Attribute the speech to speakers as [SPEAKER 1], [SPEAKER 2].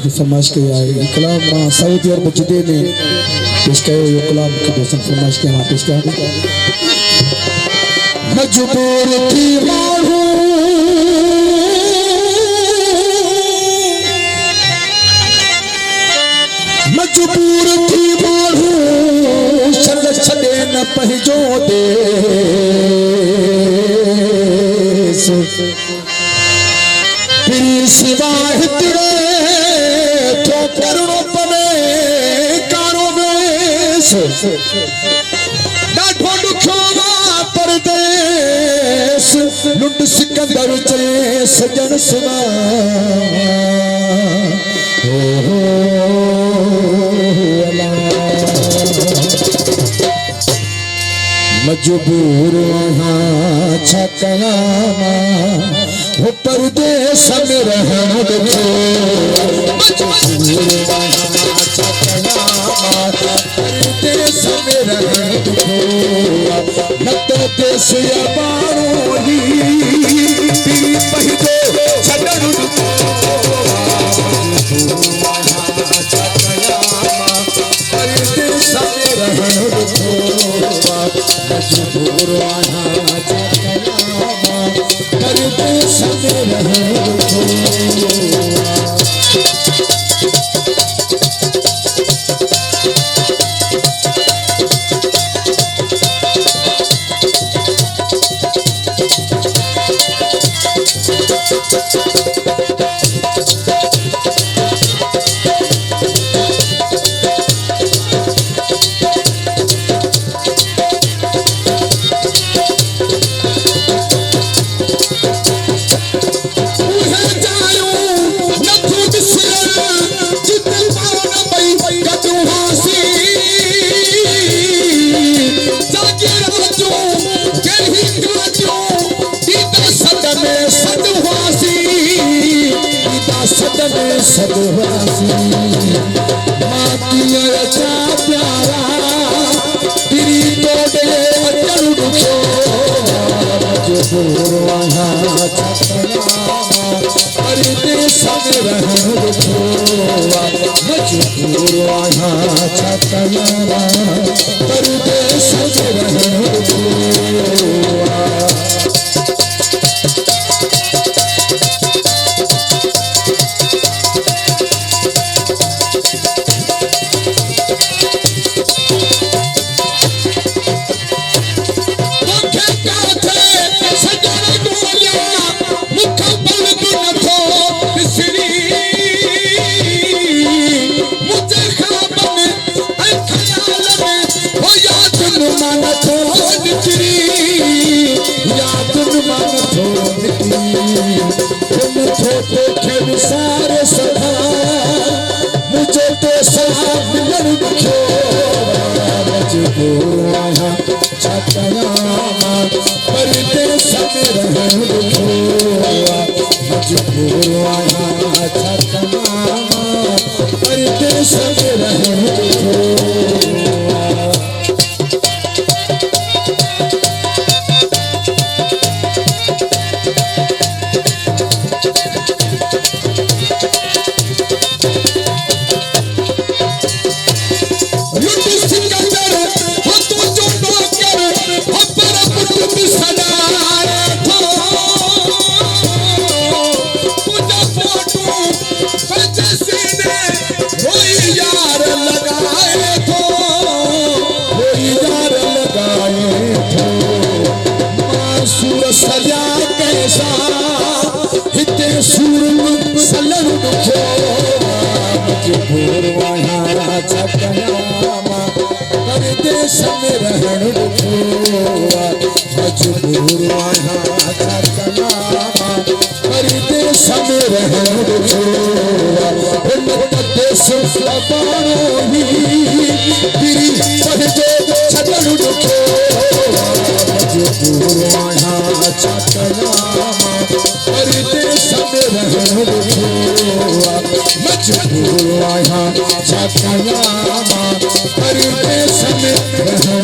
[SPEAKER 1] फरमाइश किया है कलाम सऊदी और मस्जिदे ने पेश किया ये कलाम की दोस्तों फरमाइश किया वहाँ पेश किया मजबूर थी मारू मजबूर थी मारू चल छड़े न पहजो दे सिवाय तेरे तो करो पवे कारो बेस डाठो दुखोगा परदेस लुट सिकंदर चले सजन सुना हो मजबूर वहाँ छकलामा वो परदेस में रहना देखो मजबूर वहाँ छकलामा परदेस में रहना देखो न तो देश याबारोली तेरी पहले छड़न देखो मजबूर वहाँ छकलामा परदेस में रहना देखो मजबूर वहाँ छकलामा परदेस में रहना देखो सदवासी माँ की रचा प्यारा तेरी तोड़े अटल दुखो मजबूर वहाँ छकलामा परदेस में रहना देखो मजबूर वहाँ छकलामा परदेस में रहना देखो सारे सदा मुझे तो साथ मिलन दुखो मजबूर वहाँ छकलामा परदेस में रहना देखो मजबूर वहाँ छकलामा परदेस में रहना देखो सजा कैसा हिते सूर सलन दुखो मजबूर वहाँ छकलामा परदेस में रहना देखो मजबूर वहाँ छकलामा परदेस में रहना देखो देश बारोली तेरी पहले छड़न देखो मजबूर वहाँ छकलामा परदेस में रहना देखो मजबूर वहाँ छकलामा परदेस में रहना